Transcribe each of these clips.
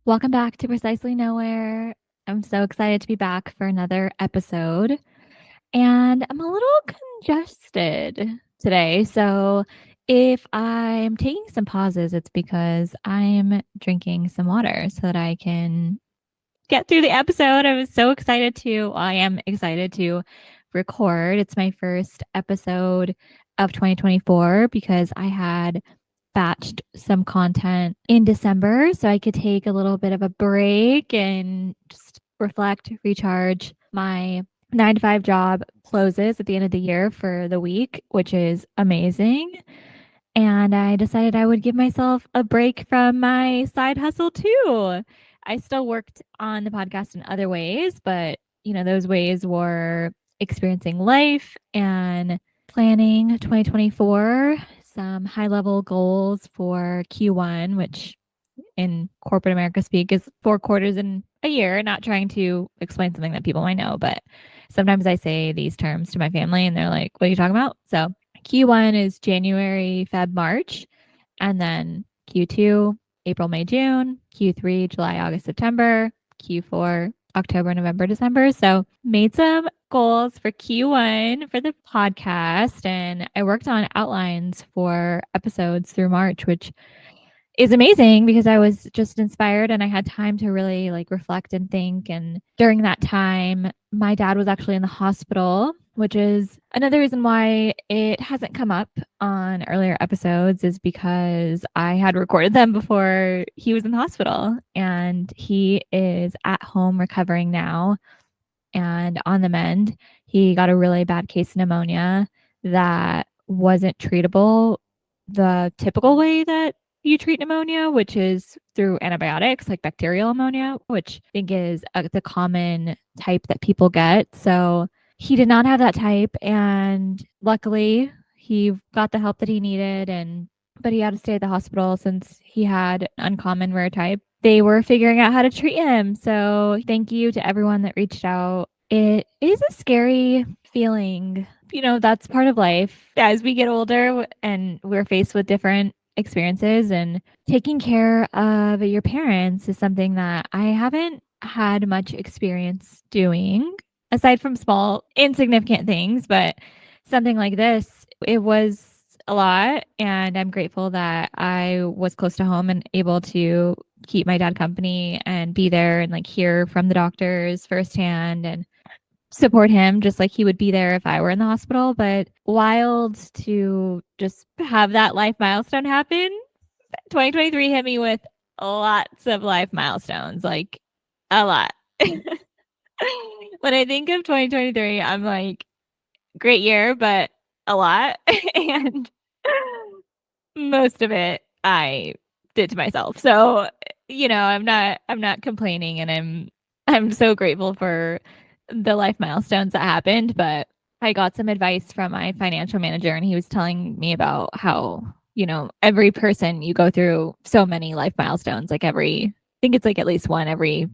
Welcome back to Precisely Nowhere. I'm so excited to be back for another episode. And I'm a little congested today. So if I'm taking some pauses, it's because I'm drinking some water so that I can get through the episode. I am excited to record. It's my first episode of 2024 because I had batched some content in December so I could take a little bit of a break and just reflect, recharge. My 9 to 5 job closes at the end of the year for the week, which is amazing. And I decided I would give myself a break from my side hustle too. I still worked on the podcast in other ways, but those ways were experiencing life and planning 2024, some high level goals for Q1, which in corporate America speak is 4 quarters in a year, not trying to explain something that people might know, but sometimes I say these terms to my family and they're like, what are you talking about? So Q1 is January, Feb, March, and then Q2, April, May, June, Q3, July, August, September, Q4, October, November, December. So made some goals for Q1 for the podcast, and I worked on outlines for episodes through March, which is amazing because I was just inspired and I had time to really reflect and think. And during that time, my dad was actually in the hospital, which is another reason why it hasn't come up on earlier episodes, is because I had recorded them before he was in the hospital, and he is at home recovering now and on the mend. He got a really bad case of pneumonia that wasn't treatable the typical way that you treat pneumonia, which is through antibiotics, like bacterial pneumonia, which I think is the common type that people get. So he did not have that type, and luckily he got the help that he needed, but he had to stay at the hospital since he had an uncommon rare type. They were figuring out how to treat him. So thank you to everyone that reached out. It is a scary feeling. That's part of life as we get older and we're faced with different experiences, and taking care of your parents is something that I haven't had much experience doing aside from small insignificant things, but something like this, it was a lot, and I'm grateful that I was close to home and able to keep my dad company and be there and hear from the doctors firsthand and support him just like he would be there if I were in the hospital. But wild to just have that life milestone happen. 2023 hit me with lots of life milestones, like a lot. When I think of 2023, I'm like, great year, but a lot. And most of it I did to myself. So, I'm not complaining, and I'm so grateful for the life milestones that happened. But I got some advice from my financial manager, and he was telling me about how, every person, you go through so many life milestones, I think it's at least one every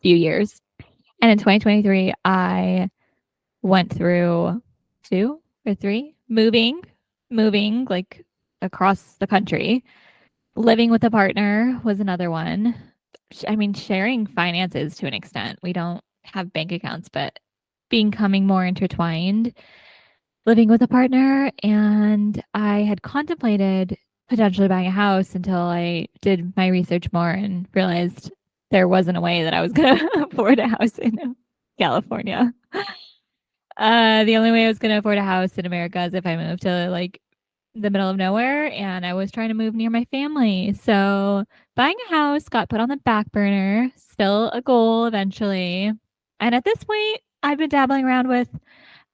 few years. And in 2023, I went through 2 or 3. Moving across the country. Living with a partner was another one. I mean, sharing finances to an extent. We don't have bank accounts, but becoming more intertwined. Living with a partner, and I had contemplated potentially buying a house until I did my research more and realized there wasn't a way that I was going to afford a house in California. The only way I was going to afford a house in America is if I moved to the middle of nowhere, and I was trying to move near my family. So buying a house got put on the back burner, still a goal eventually. And at this point, I've been dabbling around with,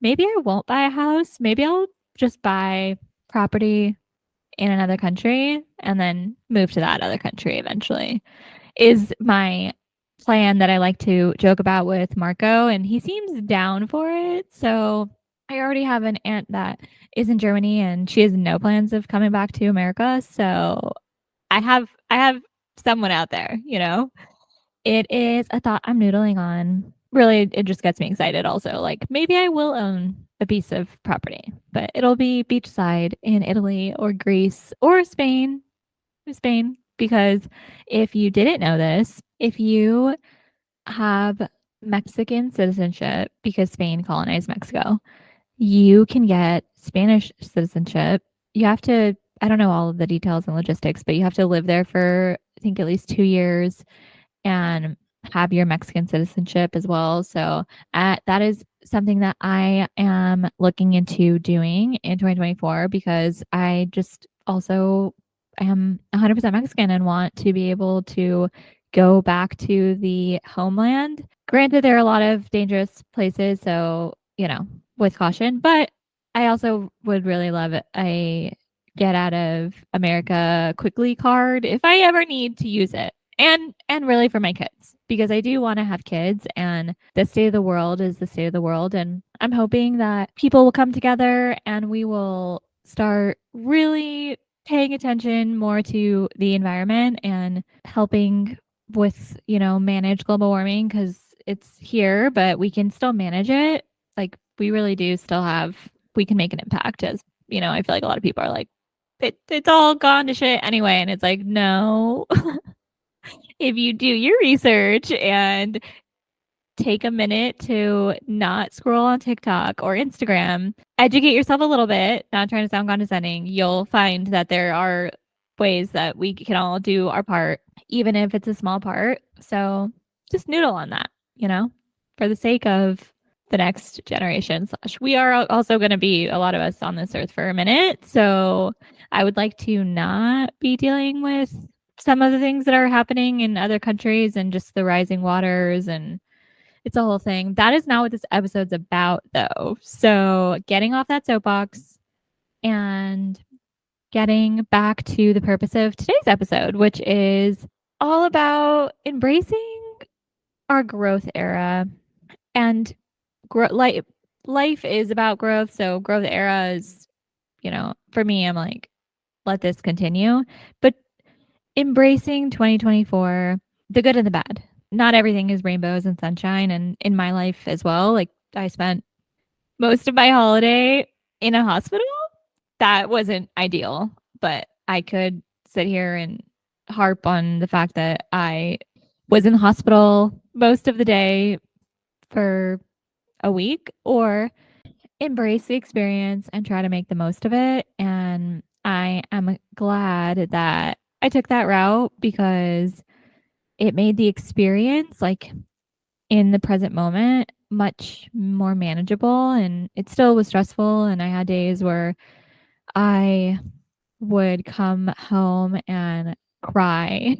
maybe I won't buy a house. Maybe I'll just buy property in another country and then move to that other country eventually, is my plan that I like to joke about with Marco, and he seems down for it. So I already have an aunt that is in Germany, and she has no plans of coming back to America. So I have someone out there. It is a thought I'm noodling on. Really, it just gets me excited also. Maybe I will own a piece of property, but it'll be beachside in Italy or Greece or Spain. Spain. because if you didn't know this, if you have Mexican citizenship because Spain colonized Mexico, you can get Spanish citizenship. You have to, I don't know all of the details and logistics, but you have to live there for, I think, at least 2 years and have your Mexican citizenship as well. So that is something that I am looking into doing in 2024 because I just also am 100% Mexican and want to be able to go back to the homeland. Granted, there are a lot of dangerous places, so, with caution, but I also would really love a get out of America quickly card if I ever need to use it. And really for my kids because I do want to have kids and the state of the world is the state of the world and I'm hoping that people will come together and we will start really paying attention more to the environment and helping with, manage global warming cuz it's here but we can still manage it. Like we really do still we can make an impact as, I feel like a lot of people are like it's all gone to shit anyway and it's like no. If you do your research and take a minute to not scroll on TikTok or Instagram, educate yourself a little bit, not trying to sound condescending, you'll find that there are ways that we can all do our part, even if it's a small part. So just noodle on that, for the sake of the next generation. Slash, we are also going to be a lot of us on this earth for a minute. So I would like to not be dealing with some of the things that are happening in other countries and just the rising waters and it's a whole thing. That is not what this episode's about though. So getting off that soapbox and getting back to the purpose of today's episode, which is all about embracing our growth era and life is about growth. So growth era is, for me, I'm like, let this continue. But embracing 2024, the good and the bad. Not everything is rainbows and sunshine. And in my life as well, like I spent most of my holiday in a hospital. That wasn't ideal, but I could sit here and harp on the fact that I was in the hospital most of the day for a week or embrace the experience and try to make the most of it. And I am glad that I took that route because it made the experience like in the present moment much more manageable and it still was stressful and I had days where I would come home and cry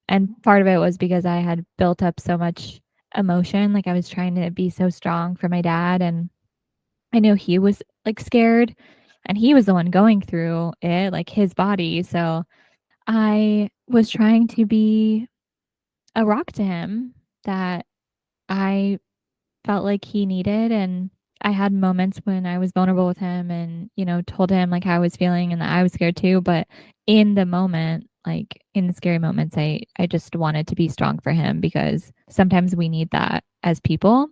and part of it was because I had built up so much emotion like I was trying to be so strong for my dad and I know he was like scared and he was the one going through it like his body so I was trying to be a rock to him that I felt like he needed. And I had moments when I was vulnerable with him and, told him like how I was feeling and that I was scared too. But in the moment, like in the scary moments, I just wanted to be strong for him because sometimes we need that as people.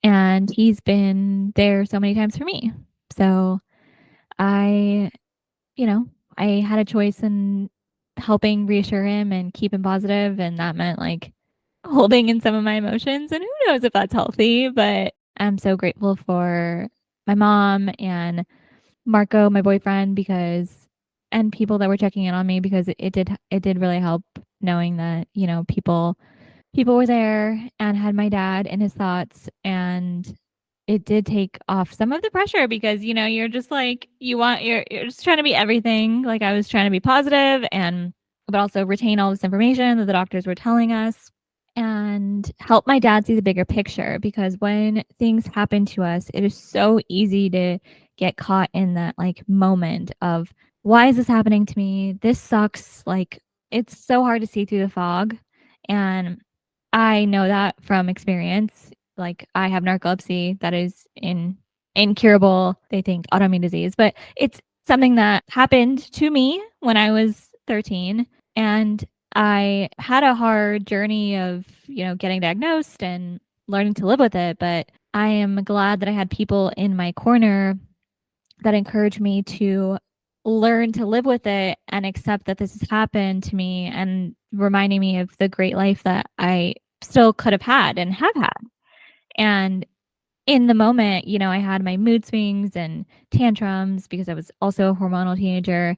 And he's been there so many times for me. So I, you know, I had a choice in helping reassure him and keep him positive, and that meant like holding in some of my emotions. And who knows if that's healthy, but I'm so grateful for my mom and Marco, my boyfriend, and people that were checking in on me because it did really help knowing that people were there and had my dad in his thoughts and it did take off some of the pressure because you're just like you're just trying to be everything. Like I was trying to be positive and but also retain all this information that the doctors were telling us and help my dad see the bigger picture because when things happen to us it is so easy to get caught in that like moment of why is this happening to me, this sucks, like it's so hard to see through the fog. And I know that from experience. Like I have narcolepsy that is incurable, they think autoimmune disease, but it's something that happened to me when I was 13 and I had a hard journey of, getting diagnosed and learning to live with it, but I am glad that I had people in my corner that encouraged me to learn to live with it and accept that this has happened to me and reminding me of the great life that I still could have had and have had. And in the moment, I had my mood swings and tantrums because I was also a hormonal teenager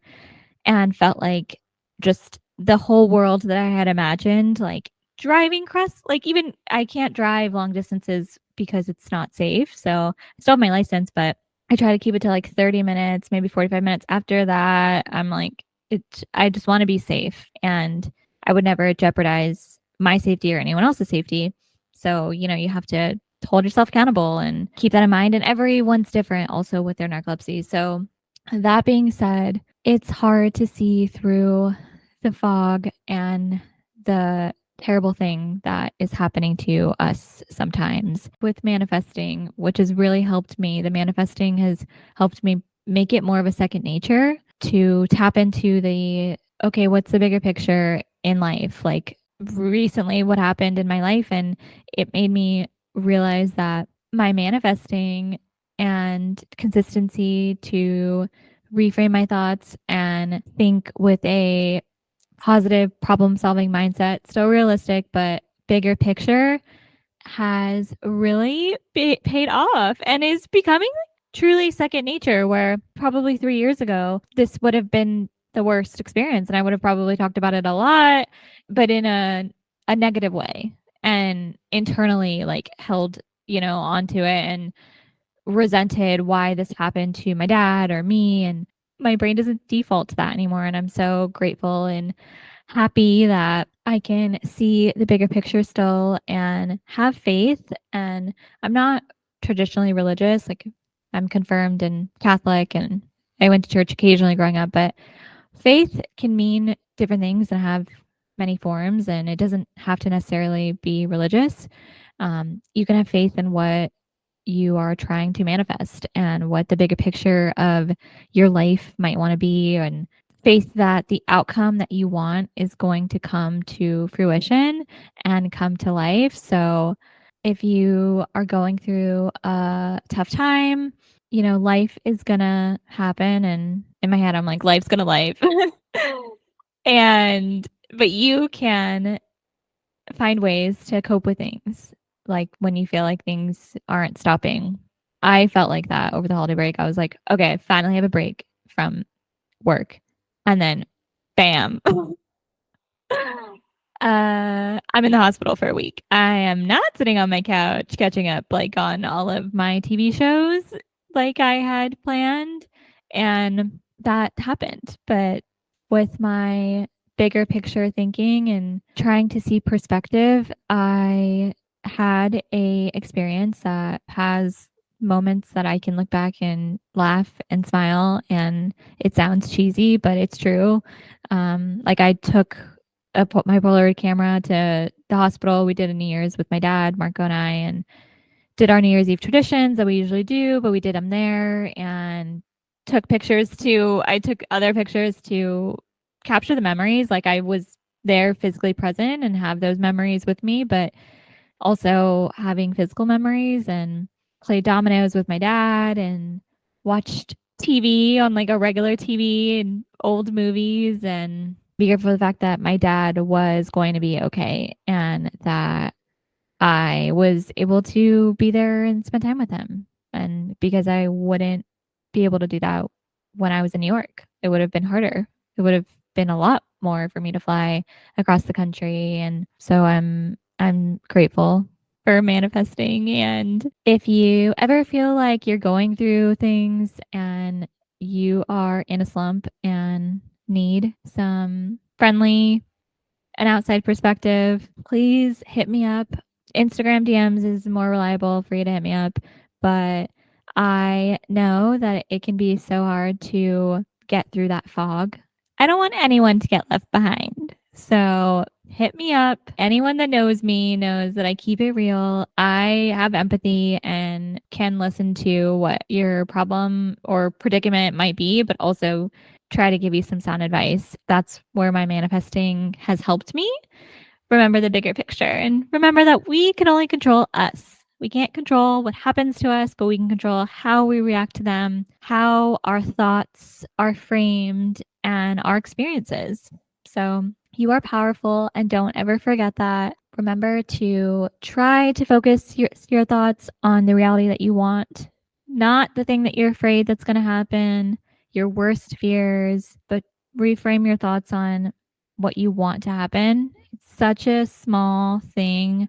and felt like just the whole world that I had imagined, like driving across, like even I can't drive long distances because it's not safe. So I still have my license, but I try to keep it to like 30 minutes, maybe 45 minutes. After that, I'm like, I just want to be safe and I would never jeopardize my safety or anyone else's safety. So, you have to hold yourself accountable and keep that in mind. And everyone's different also with their narcolepsy. So, that being said, it's hard to see through the fog and the terrible thing that is happening to us sometimes with manifesting, which has really helped me. The manifesting has helped me make it more of a second nature to tap into the okay, what's the bigger picture in life? Like recently, what happened in my life, and it made me realize that my manifesting and consistency to reframe my thoughts and think with a positive problem solving mindset, still realistic, but bigger picture has really paid off and is becoming like truly second nature. Where probably 3 years ago, this would have been the worst experience and I would have probably talked about it a lot, but in a negative way and internally like held, onto it and resented why this happened to my dad or me. And my brain doesn't default to that anymore. And I'm so grateful and happy that I can see the bigger picture still and have faith. And I'm not traditionally religious, like I'm confirmed and Catholic and I went to church occasionally growing up, but faith can mean different things and have many forms, and it doesn't have to necessarily be religious. You can have faith in what you are trying to manifest and what the bigger picture of your life might want to be, and faith that the outcome that you want is going to come to fruition and come to life. So if you are going through a tough time, life is gonna happen. And in my head, I'm like, life's gonna life. And, but you can find ways to cope with things. Like when you feel like things aren't stopping. I felt like that over the holiday break. I was like, okay, I finally have a break from work. And then bam. I'm in the hospital for a week. I am not sitting on my couch catching up like on all of my TV shows like I had planned. And that happened. But with my bigger picture thinking and trying to see perspective, I had a experience that has moments that I can look back and laugh and smile, and it sounds cheesy, but it's true. Like I took my Polaroid camera to the hospital. We did a New Year's with my dad, Marco, and I, and did our New Year's Eve traditions that we usually do, but we did them there and took pictures to, I took other pictures to capture the memories. Like I was there physically present and have those memories with me, but also having physical memories and played dominoes with my dad and watched TV on like a regular TV and old movies, and be grateful for the fact that my dad was going to be okay and that I was able to be there and spend time with him. And because I wouldn't be able to do that when I was in New York, it would have been harder. It would have been a lot more for me to fly across the country. And so I'm grateful for manifesting. And if you ever feel like you're going through things and you are in a slump and need some friendly an outside perspective, please hit me up. Instagram DMs is more reliable for you to hit me up, but I know that it can be so hard to get through that fog. I don't want anyone to get left behind. So hit me up. Anyone that knows me knows that I keep it real. I have empathy and can listen to what your problem or predicament might be, but also try to give you some sound advice. That's where my manifesting has helped me remember the bigger picture and remember that we can only control us. We can't control what happens to us, but we can control how we react to them, how our thoughts are framed, and our experiences. So you are powerful, and don't ever forget that. Remember to try to focus your thoughts on the reality that you want, not the thing that you're afraid that's going to happen, your worst fears, but reframe your thoughts on what you want to happen. It's such a small thing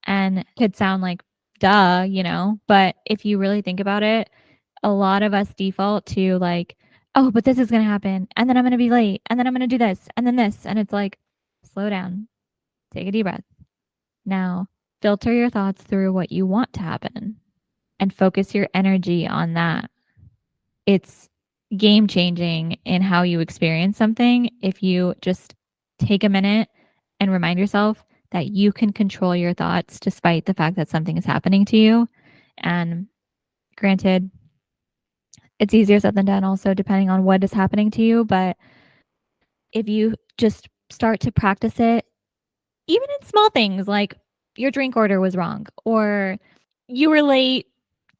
and could sound like duh, but if you really think about it, a lot of us default to like, oh, but this is going to happen. And then I'm going to be late. And then I'm going to do this. And then this. And it's like, slow down, take a deep breath. Now, filter your thoughts through what you want to happen and focus your energy on that. It's game changing in how you experience something if you just take a minute and remind yourself that you can control your thoughts despite the fact that something is happening to you. And granted, it's easier said than done also depending on what is happening to you, but if you just start to practice it, even in small things like your drink order was wrong or you were late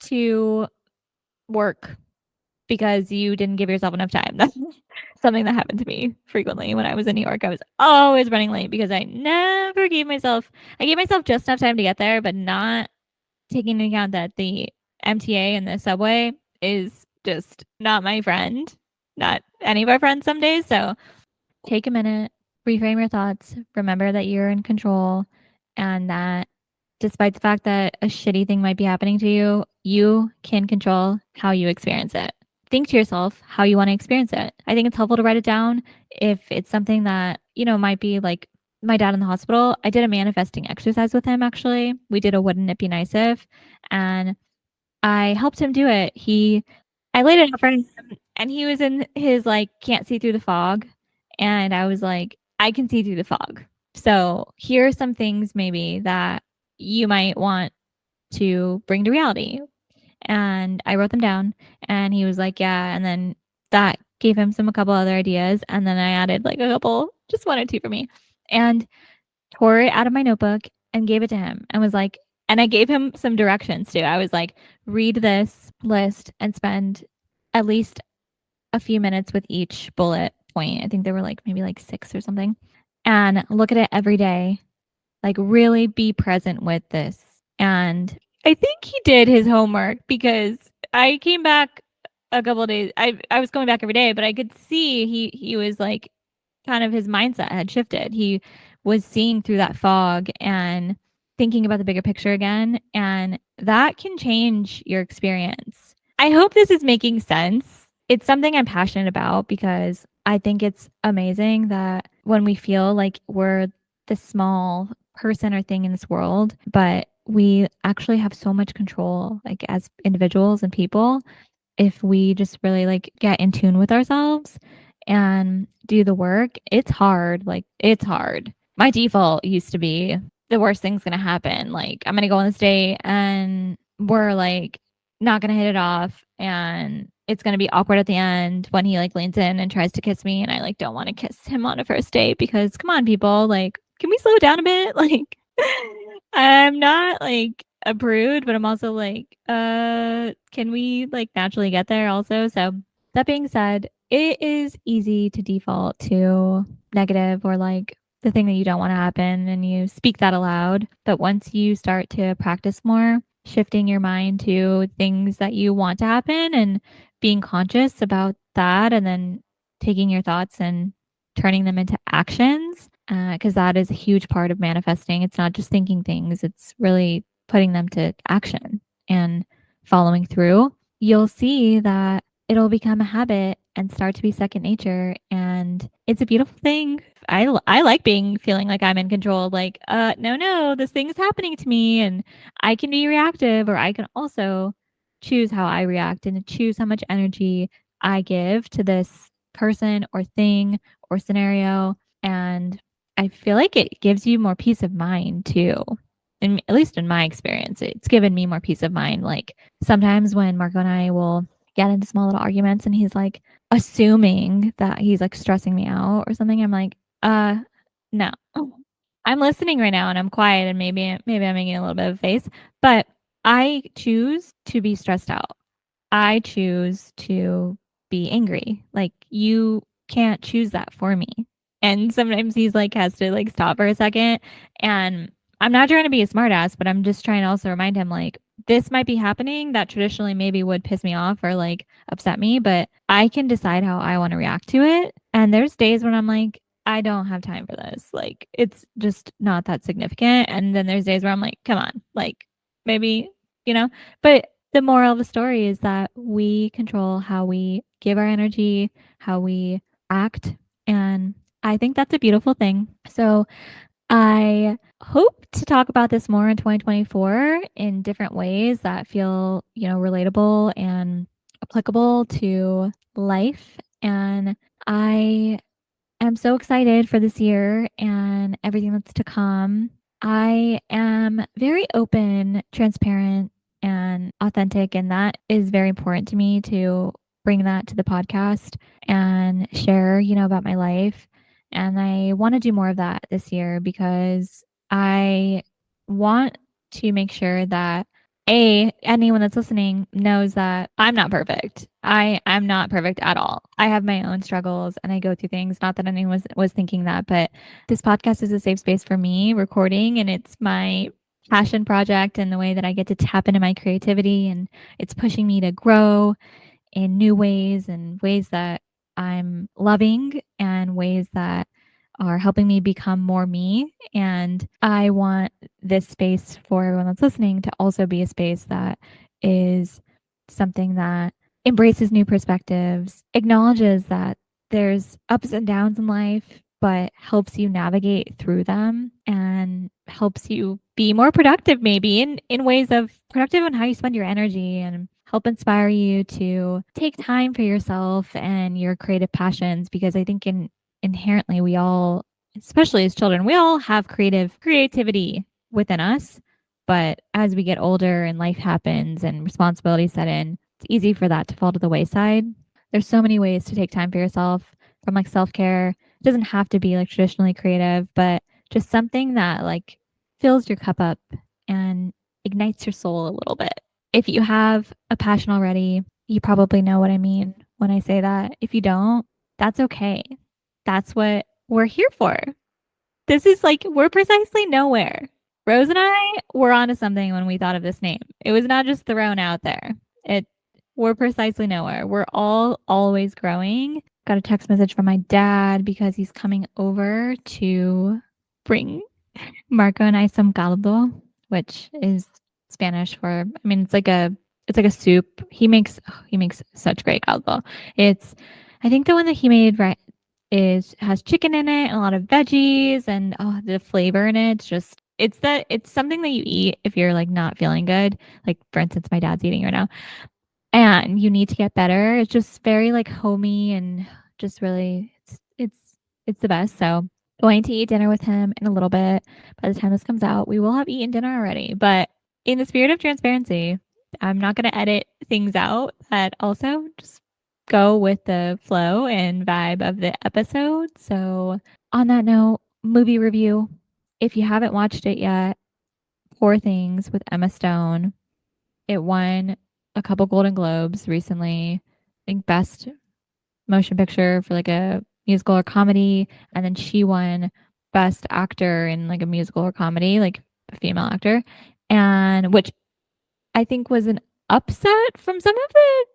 to work because you didn't give yourself enough time. That's something that happened to me frequently when I was in New York. I was always running late because I gave myself just enough time to get there, but not taking into account that the MTA and the subway is just not my friend, not any of our friends some days. So take a minute, reframe your thoughts, remember that you're in control and that despite the fact that a shitty thing might be happening to you, you can control how you experience it. Think to yourself how you want to experience it. I think it's helpful to write it down if it's something that, might be like my dad in the hospital. I did a manifesting exercise with him actually. We did a wouldn't it be nice if, and I helped him do it. I laid it out for him and he was in his like can't see through the fog. And I was like, I can see through the fog. So here are some things maybe that you might want to bring to reality. And I wrote them down and he was like, yeah. And then that gave him a couple other ideas. And then I added like a couple, just one or two for me, and tore it out of my notebook and gave it to him and was like, and I gave him some directions too. I was like, read this list and spend at least a few minutes with each bullet point. I think there were like maybe like 6 or something. And look at it every day. Like really be present with this. And I think he did his homework because I came back a couple of days. I was going back every day, but I could see he was like kind of his mindset had shifted. He was seeing through that fog and thinking about the bigger picture again. And that can change your experience. I hope this is making sense. It's something I'm passionate about because I think it's amazing that when we feel like we're the small person or thing in this world, but we actually have so much control, like as individuals and people, if we just really like get in tune with ourselves and do the work. It's hard. Like it's hard. My default used to be the worst thing's going to happen. Like I'm going to go on this date and we're like not going to hit it off and it's going to be awkward at the end when he like leans in and tries to kiss me and I like don't want to kiss him on a first date because come on people, like can we slow down a bit? Like I'm not like a prude, but I'm also like, can we like naturally get there also? So that being said, it is easy to default to negative or like the thing that you don't want to happen and you speak that aloud. But once you start to practice more, shifting your mind to things that you want to happen and being conscious about that and then taking your thoughts and turning them into actions, because that is a huge part of manifesting. It's not just thinking things, it's really putting them to action and following through. You'll see that it'll become a habit and start to be second nature. And it's a beautiful thing. I like feeling like I'm in control. Like, no, this thing is happening to me and I can be reactive or I can also choose how I react and choose how much energy I give to this person or thing or scenario. And I feel like it gives you more peace of mind too. And at least in my experience, it's given me more peace of mind. Like sometimes when Marco and I will get into small little arguments and he's like assuming that he's like stressing me out or something, I'm like, no. I'm listening right now and I'm quiet and maybe I'm making a little bit of a face, but I choose to be stressed out. I choose to be angry. Like, you can't choose that for me. And sometimes he's like, has to like stop for a second. And I'm not trying to be a smartass, but I'm just trying to also remind him, like, this might be happening that traditionally maybe would piss me off or like upset me, but I can decide how I want to react to it. And there's days when I'm like, I don't have time for this. Like, it's just not that significant. And then there's days where I'm like, come on, like, maybe, you know, but the moral of the story is that we control how we give our energy, how we act. And I think that's a beautiful thing. So I hope to talk about this more in 2024 in different ways that feel, relatable and applicable to life. And I am so excited for this year and everything that's to come. I am very open, transparent, and authentic, and that is very important to me to bring that to the podcast and share, about my life. And I want to do more of that this year because I want to make sure that anyone that's listening knows that I'm not perfect. I'm not perfect at all. I have my own struggles and I go through things. Not that anyone was thinking that, but this podcast is a safe space for me recording, and it's my passion project and the way that I get to tap into my creativity, and it's pushing me to grow in new ways and ways that I'm loving and ways that are helping me become more me. And I want this space for everyone that's listening to also be a space that is something that embraces new perspectives, acknowledges that there's ups and downs in life, but helps you navigate through them and helps you be more productive, maybe in ways of productive in how you spend your energy, and help inspire you to take time for yourself and your creative passions. Because I think inherently we all, especially as children, we all have creativity within us. But as we get older and life happens and responsibilities set in, it's easy for that to fall to the wayside. There's so many ways to take time for yourself, from like self-care. It doesn't have to be like traditionally creative, but just something that like fills your cup up and ignites your soul a little bit. If you have a passion already, you probably know what I mean when I say that. If you don't, that's okay. That's what we're here for. This is like, we're precisely nowhere. Rose and I were onto something when we thought of this name. It was not just thrown out there. It We're precisely nowhere. We're all always growing. Got a text message from my dad because he's coming over to bring Marco and I some caldo, which is Spanish for, I mean, it's like a soup. He makes such great caldo. It's I think the one that he made, right, is has chicken in it and a lot of veggies, and oh, the flavor in it. It's something that you eat if you're like not feeling good. Like, for instance, my dad's eating right now and you need to get better. It's just very like homey and just really it's the best. So going to eat dinner with him in a little bit. By the time this comes out, we will have eaten dinner already. But in the spirit of transparency, I'm not going to edit things out that also just go with the flow and vibe of the episode. So on that note, movie review. If you haven't watched it yet, Poor Things with Emma Stone. It won a couple Golden Globes recently. I think Best Motion Picture for like a musical or comedy, and then she won Best Actor in like a musical or comedy, like a female actor, and which I think was an upset from some of the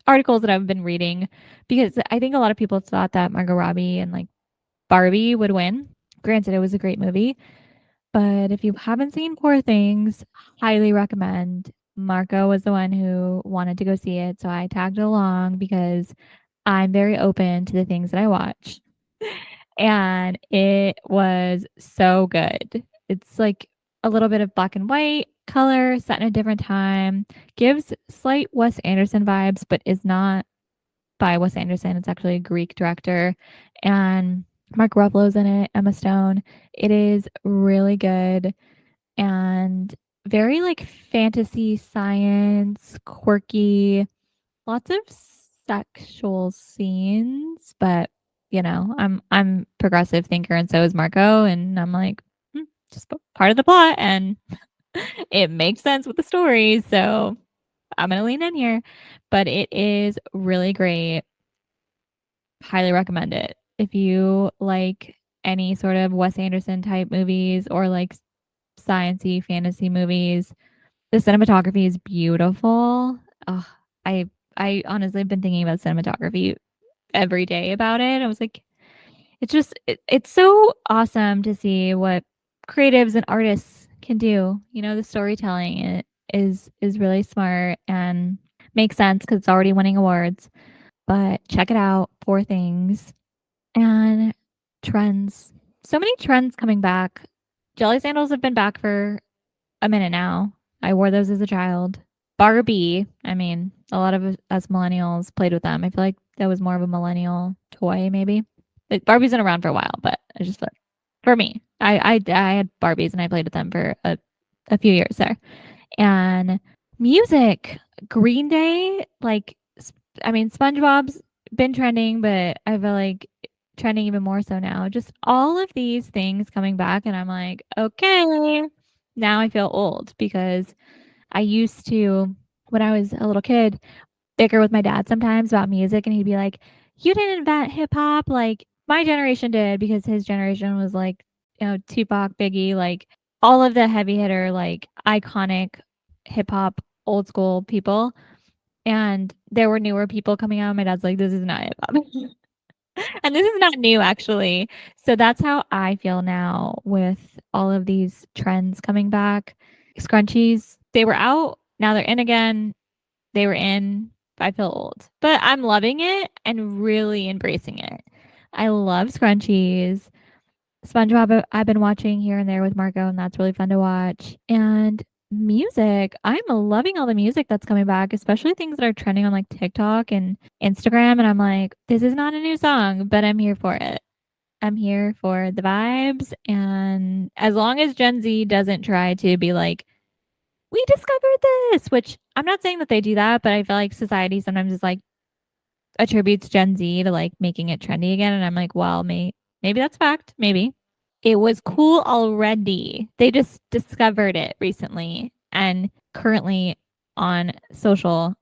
articles that I've been reading, because I think a lot of people thought that Margot Robbie and like Barbie would win. Granted, it was a great movie, but if you haven't seen Poor Things, highly recommend. Marco was the one who wanted to go see it, so I tagged along because I'm very open to the things that I watch. And it was so good. It's like a little bit of black and white color set in a different time. Gives slight Wes Anderson vibes, but is not by Wes Anderson. It's actually a Greek director. And Mark Ruffalo's in it, Emma Stone. It is really good and very like fantasy science, quirky, lots of sexual scenes, but I'm progressive thinker and so is Marco, and I'm like, just part of the plot, and It makes sense with the story, so I'm gonna lean in here. But it is really great. Highly recommend it. If you like any sort of Wes Anderson type movies or like sciencey fantasy movies, the cinematography is beautiful. Oh, I I honestly have been thinking about cinematography every day about it. I was like, it's so awesome to see what creatives and artists can do. You know, the storytelling is really smart and makes sense because it's already winning awards. But check it out, Poor Things. And trends. So many trends coming back. Jelly sandals have been back for a minute now. I wore those as a child. Barbie, I mean, a lot of us millennials played with them. I feel like that was more of a millennial toy, maybe. Barbie's been around for a while, but I just thought, for me, I had Barbies and I played with them for a few years there. And music, Green Day, like, I mean, SpongeBob's been trending, but I feel like trending even more so now. Just all of these things coming back, and I'm like, okay, now I feel old because I used to, when I was a little kid, bicker with my dad sometimes about music, and he'd be like, "You didn't invent hip hop, like my generation did," because his generation was like, Tupac, Biggie, like all of the heavy hitter, like iconic hip hop, old school people. And there were newer people coming out. My dad's like, "This is not hip hop." And this is not new, actually. So that's how I feel now with all of these trends coming back. Scrunchies, they were out, now they're in again. They were in. I feel old, but I'm loving it and really embracing it. I love scrunchies. SpongeBob, I've been watching here and there with Marco, and that's really fun to watch. And music, I'm loving all the music that's coming back, especially things that are trending on like TikTok and Instagram. And I'm like, this is not a new song, but I'm here for it. I'm here for the vibes. And as long as Gen Z doesn't try to be like, we discovered this, which I'm not saying that they do that, but I feel like society sometimes is like attributes Gen Z to like making it trendy again. And I'm like, well, maybe that's fact. Maybe. It was cool already. They just discovered it recently and currently on social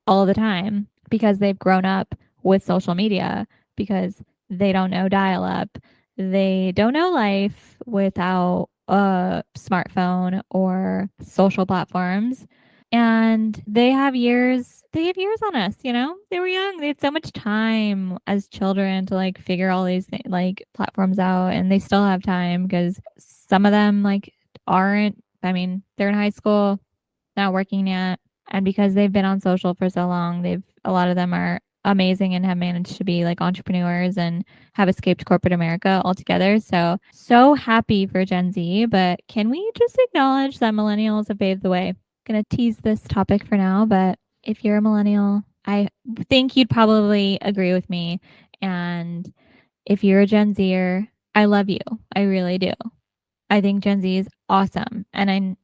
all the time because they've grown up with social media because they don't know dial up. They don't know life without a smartphone or social platforms. And they have years on us, you know? They were young. They had so much time as children to like figure all these like platforms out, and they still have time because some of them like aren't, I mean, they're in high school, not working yet. And because they've been on social for so long, a lot of them are amazing and have managed to be like entrepreneurs and have escaped corporate America altogether. So happy for Gen Z. But can we just acknowledge that millennials have paved the way? Gonna tease this topic for now, but if you're a millennial, I think you'd probably agree with me. And if you're a Gen Zer, I love you. I really do. I think Gen Z is awesome. And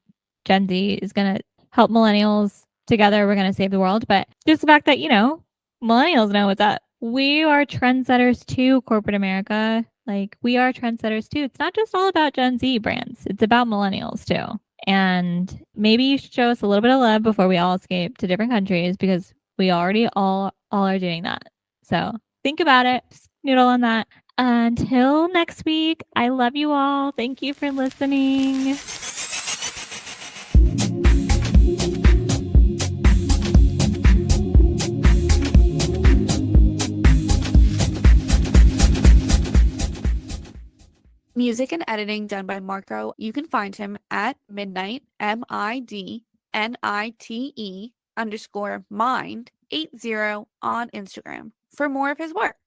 Gen Z is going to help millennials together. We're going to save the world. But just the fact that, millennials know what's up. We are trendsetters too, corporate America. Like, we are trendsetters too. It's not just all about Gen Z brands, it's about millennials too. And maybe you should show us a little bit of love before we all escape to different countries because we already all are doing that. So think about it. Just noodle on that. Until next week, I love you all. Thank you for listening. Music and editing done by Marco. You can find him at midnight, MIDNITE_mind80 on Instagram for more of his work.